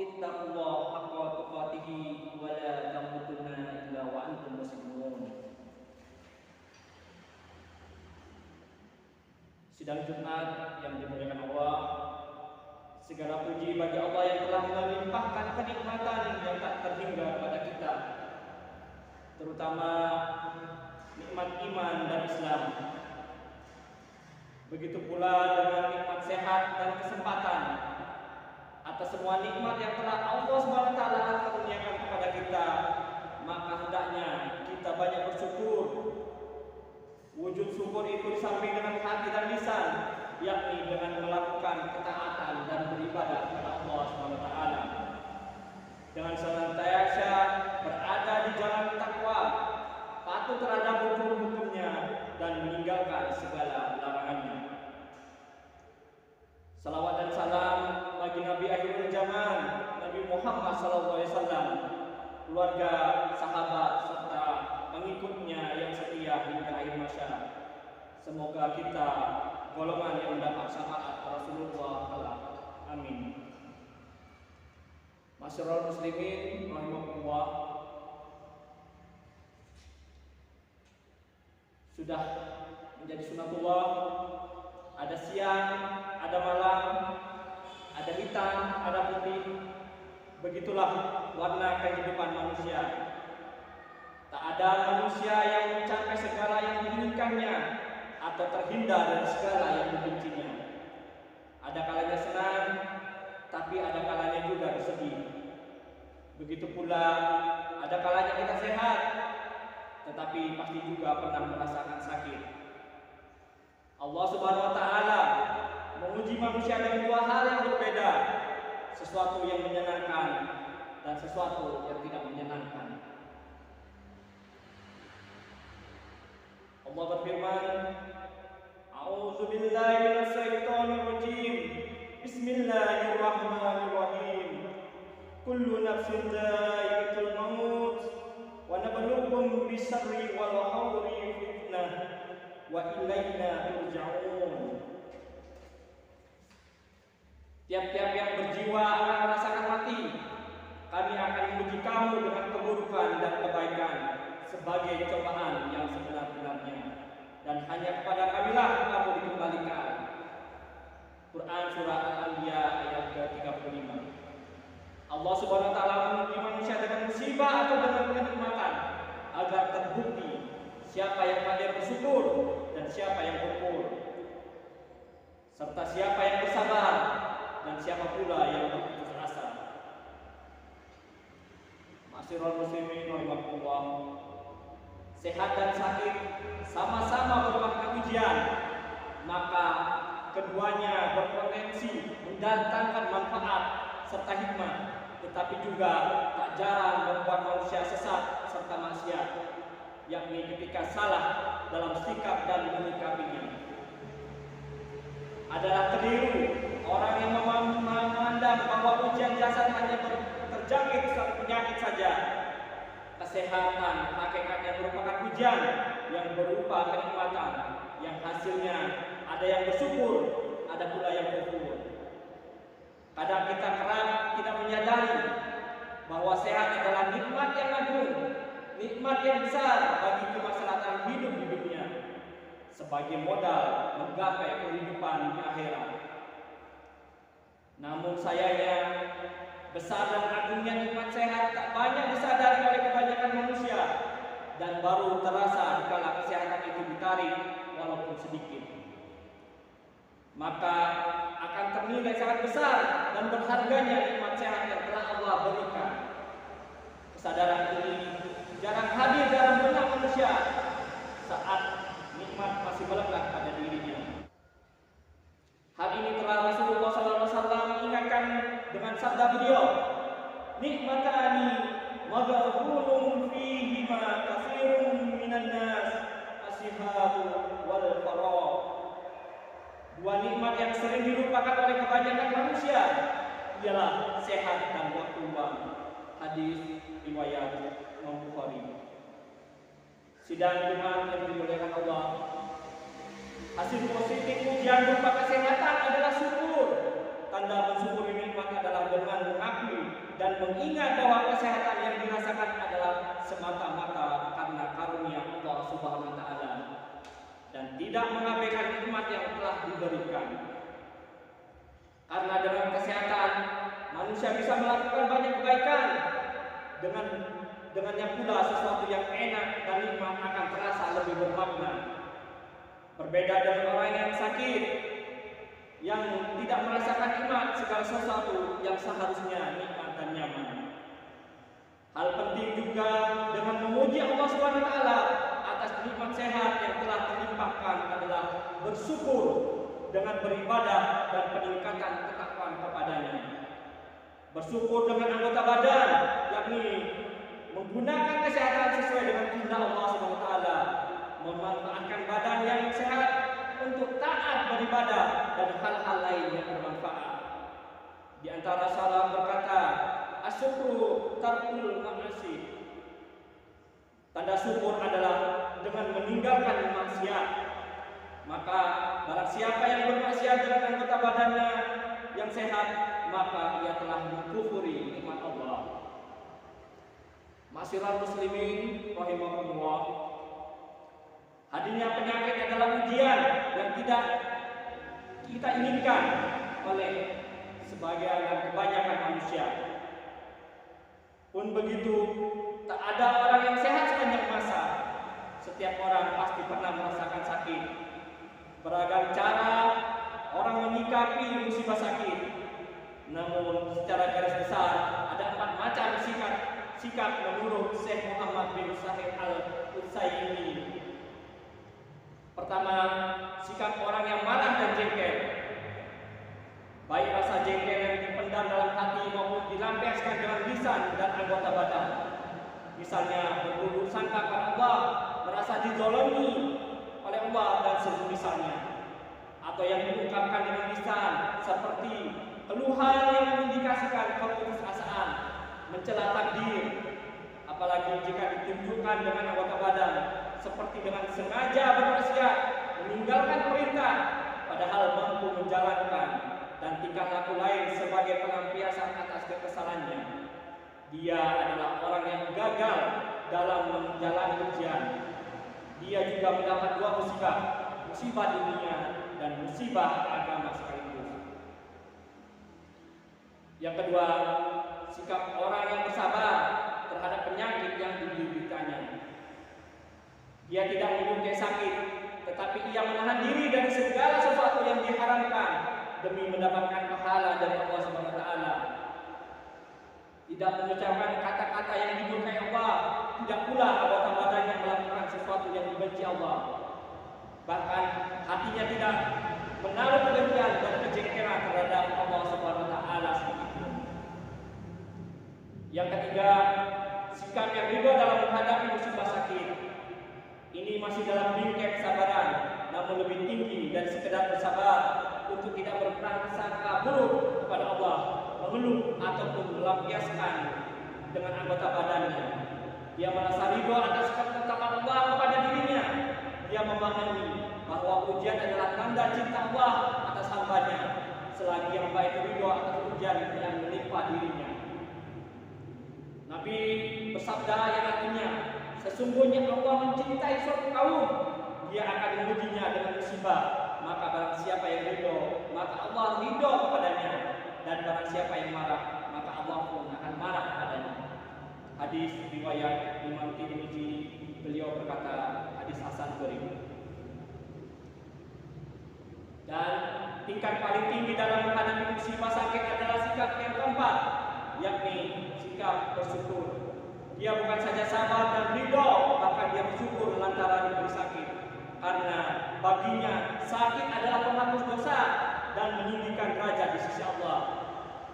ittaqullaha haqqa tuqatih wa la tamutunna illa wa antum muslimun. Sidang Jumat yang dimuliakan Allah, segala puji bagi Allah yang telah melimpahkan kenikmatan yang tak terhingga pada kita, terutama nikmat iman dan Islam. Begitu pula dengan nikmat sehat dan kesempatan. Atas semua nikmat yang telah Allah SWT karuniakan kepada kita, maka hendaknya kita banyak bersyukur. Wujud syukur itu disamping dengan hati dan lisan, yakni dengan melakukan ketaatan dan beribadah kepada Allah SWT, dengan senantiasa berada di jalan takwa, patuh terhadap hukum-hukumnya, dan meninggalkan segala larangannya. Salawat dan salam bagi Nabi akhir zaman, Nabi Muhammad SAW, keluarga, sahabat, serta pengikutnya yang setia hingga akhir masyar. Semoga kita golongan yang mendapat syafaat Rasulullah kelak. Amin. Masyarul muslimin rahimahullah, sudah menjadi sunatullah, ada siang, ada malam, ada hitam, ada putih. Begitulah warna kehidupan manusia. Tak ada manusia yang mencapai segala yang diinginkannya atau terhindar dari segala yang dibencinya. Ada kalanya senang, tapi ada kalanya juga bersedih. Begitu pula ada kalanya kita sehat, tetapi pasti juga pernah merasakan sakit. Allah Subhanahu wa taala menguji manusia dengan dua hal yang berbeda, sesuatu yang menyenangkan dan sesuatu yang tidak menyenangkan. Allah berfirman, A'udzu billahi minasyaitonir rajim. Bismillahirrahmanirrahim. Kullu nafsin dha'iqatul maut wa nabluukum bisyarri wal khairi fitnah wa ilaina turja'un. Tiap-tiap yang berjiwa akan merasakan mati. Kami akan menguji kamu dengan keburukan dan kebaikan sebagai cobaan yang sebenar-benarnya, dan hanya kepada kamilah kamu dikembalikan. Quran Surah Al-Anbiya ayat ke-35. Allah Subhanahu wa taala menguji manusia dengan musibah atau dengan kenikmatan agar terbukti siapa yang pandai bersyukur dan siapa yang kufur, serta siapa yang bersabar dan siapa pula yang berputus asa. Masyarul muslimin rahimahullah, sehat dan sakit sama-sama merupakan ujian, maka keduanya berpotensi mendatangkan manfaat serta hikmah, tetapi juga tak jarang membuat manusia sesat serta maksiat, yakni ketika salah dalam sikap dan menyikapinya. Adalah keliru orang yang memandang bahwa ujian jasad hanya terjangkit satu penyakit saja. Kesehatan hakikatnya merupakan ujian yang berupa kenikmatan, yang hasilnya ada yang bersyukur, ada pula yang kufur. Kadang kita kerap tidak menyadari bahwa sehat adalah nikmat yang agung, nikmat yang besar bagi kemaslahatan hidup di dunia, sebagai modal menggapai kehidupan di akhirat. Namun sayangnya, besar dan agungnya nikmat sehat tak banyak disadari oleh kebanyakan manusia, dan baru terasa dikala kesehatan itu ditarik walaupun sedikit. Maka akan ternilai sangat besar dan berharganya nikmat sehat yang telah Allah berikan. Kesadaran ini jarang hadir dalam benak manusia saat nikmat masih melekat pada dirinya. Hal ini telah Rasulullah SAW mengingatkan dengan sabda beliau, nikmatani maghfurun fihima katsirun minan nas as-sihhatu wal faragh. Dua nikmat yang sering dilupakan oleh kebanyakan manusia ialah sehat dan waktu luang. Hadis riwayat Imam Bukhari. Sidang Jumat yang dimuliakan Allah, hasil positif ujian berupa kesehatan adalah syukur. Tanda bersyukur nikmat adalah dengan mengakui dan mengingat bahwa kesehatan yang dirasakan adalah semata-mata karena karunia Allah Subhanahu wa taala dan tidak mengabaikan nikmat yang telah diberikan. Karena dengan kesehatan manusia bisa melakukan banyak kebaikan. Dengannya pula sesuatu yang enak dan nikmat akan terasa lebih bermakna. Berbeda dengan orang yang sakit, yang tidak merasakan nikmat segala sesuatu yang seharusnya nikmat dan nyaman. Hal penting juga dengan memuji Allah Subhanahu wa taala atas nikmat sehat yang telah dilimpahkan adalah bersyukur dengan beribadah dan peningkatan ketakwaan kepadanya. Bersyukur dengan anggota badan, yakni menggunakan kesehatan sesuai dengan kehendak Allah Subhanahu wa taala, memanfaatkan badan yang sehat untuk taat beribadah dan hal-hal lain yang bermanfaat. Di antara salaf berkata, asyukru tarkul ma'asi. Tanda syukur adalah dengan meninggalkan maksiat. Maka barang siapa yang bermaksiat dengan anggota badannya yang sehat, maka ia telah mengkufuri nikmat Allah. Ma'asyiral muslimin rahimakumullah. Hadirnya penyakit adalah ujian yang tidak kita inginkan oleh sebagian dan kebanyakan manusia. Pun begitu, tak ada orang yang sehat sepanjang masa. Setiap orang pasti pernah merasakan sakit. Beragam cara orang menyikapi musibah sakit. Namun secara garis besar ada 4 macam sikap menurut Syekh Muhammad bin Sahih Al-Utsaimin. Pertama, sikap orang yang marah dan jengkel. Baik rasa jengkel yang dipendam dalam hati maupun dilampiaskan dengan lisan dan anggota badan. Misalnya berburuk sangka kepada Allah, merasa dizalimi oleh Allah dan semisalnya. Atau yang diungkapkan dengan lisan seperti keluhan yang mengindikasikan keputusasaan, mencela takdir, apalagi jika ditunjukkan dengan anggota badan, seperti dengan sengaja bermaksiat, meninggalkan perintah, padahal mampu menjalankan, dan tingkah laku lain sebagai pelampiasan atas kekesalannya. Dia adalah orang yang gagal dalam menjalani ujian. Dia juga mendapat 2 musibah, musibah dunia dan musibah agama sekaligus. Yang kedua, sikap orang yang bersabar terhadap penyakit yang dideritanya. Dia tidak menyukai sakit, tetapi ia menahan diri dari segala sesuatu yang diharamkan demi mendapatkan pahala dari Allah Subhanahu wa taala. Tidak mengucapkan kata-kata yang dimurkai Allah, tidak pula anggota badannya melakukan sesuatu yang dibenci Allah. Bahkan hatinya tidak menaruh kebencian dan kejengkelan terhadap Allah Subhanahu wa taala sedikitpun. Yang ketiga, sikap yang ridho dalam menghadapi musibah sakit. Ini masih dalam bingkai kesabaran, namun lebih tinggi dari sekedar bersabar untuk tidak berprasangka buruk kepada Allah, mengeluh ataupun melampiaskan dengan anggota badannya. Dia merasa ridho atas ketetapan Allah kepada dirinya. Dia memahami bahwa ujian adalah tanda cinta Allah atas hambanya, selagi hamba itu ridho atas ujian yang menimpa dirinya. Nabi bersabda yang artinya, sesungguhnya Allah mencintai suatu kaum, dia akan mengujinya dengan musibah. Maka barang siapa yang ridho, maka Allah ridho kepadanya. Dan barang siapa yang marah, maka Allah pun akan marah kepadanya. Hadis riwayat Imam Tirmidzi, beliau berkata hadis hasan gharib. Dan tingkat paling tinggi dalam menghadapi musibah sakit adalah sikap yang keempat, yakni sikap bersyukur. Dia bukan saja sabar dan ridho, bahkan dia bersyukur lantaran diberi sakit. Karena baginya sakit adalah penghapus dosa dan meninggikan derajat di sisi Allah.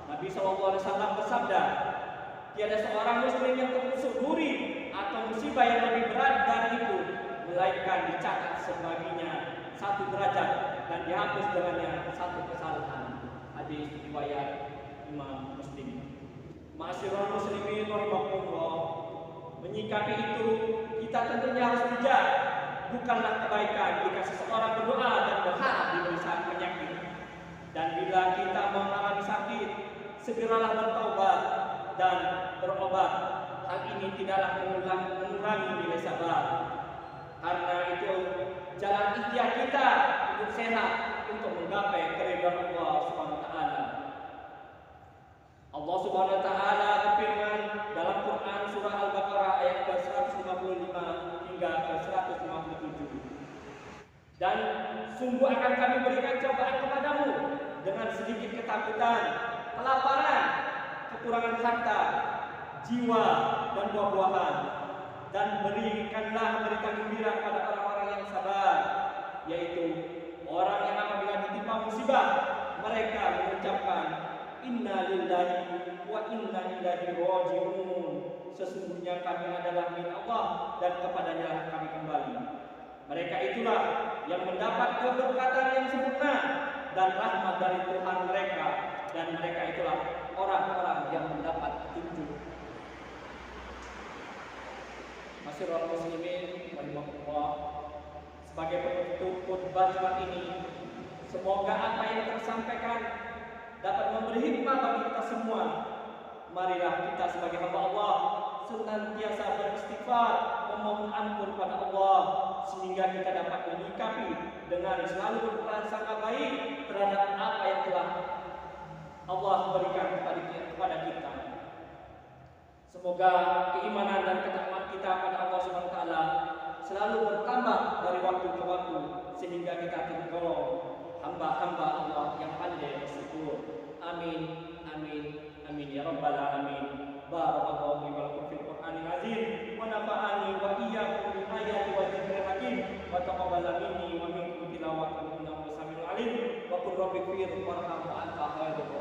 Nabi SAW bersabda, tiada seorang muslim yang tertusuk duri atau musibah yang lebih berat dari itu, melainkan dicatat sebaginya 1 derajat dan dihapus dengannya 1 kesalahan. Hadis riwayat Imam Muslim. Ma'asyiral muslimin rahimakumullah. Menyikapi itu, kita tentunya harus bijak. Bukanlah kebaikan jika seseorang berdoa dan berharap diberi penyakit. Dan bila kita mengalami sakit, segeralah bertaubat. dan berobat. Hal ini tidaklah mengurangi nilai sabar. Karena itu jalan ikhtiar kita untuk sehat, untuk menggapai keridhaan Allah Subhanahu wa taala. Allah Subhanahu wa taala berfirman dalam Quran surah Al-Baqarah ayat ke-155 hingga ke-157. Dan sungguh akan kami berikan cobaan kepadamu dengan sedikit ketakutan, kelaparan, kekurangan harta, jiwa dan buah-buahan. Dan berikanlah berita gembira kepada orang-orang yang sabar, yaitu orang yang apabila ditimpa musibah mereka mengucapkan inna lillahi wa inna ilaihi raji'un. Sesungguhnya kami adalah milik Allah dan kepadanya kami kembali. Mereka itulah yang mendapat keberkatan yang sempurna dan rahmat dari Tuhan mereka, dan mereka itulah orang-orang yang mendapat petunjuk. Masyarakat muslimin rahimahullah, sebagai penutup khutbah Jumat ini, semoga apa yang tersampaikan dapat memberi hikmah bagi kita semua. Marilah kita sebagai hamba Allah senantiasa beristighfar, memohon ampun kepada Allah, sehingga kita dapat menyikapi dengan selalu berprasangka baik terhadap apa yang telah Allah berikan kepada kita. Semoga keimanan dan ketakwaan kita pada Allah Subhanahu wa taala selalu bertambah dari waktu ke waktu, sehingga kita tergolong hamba-hamba Allah yang pandai bersyukur. Amin, amin, amin ya rabbal alamin. Barakallahu li wa lakum fil Qur'anil azim wa nafa'ani wa iyyakum bil ayati wa dzikril hakim wa taqabbala minni wa minkum tilawatan innahu samiul alim wa qur rabbi fir warham wa anta khairul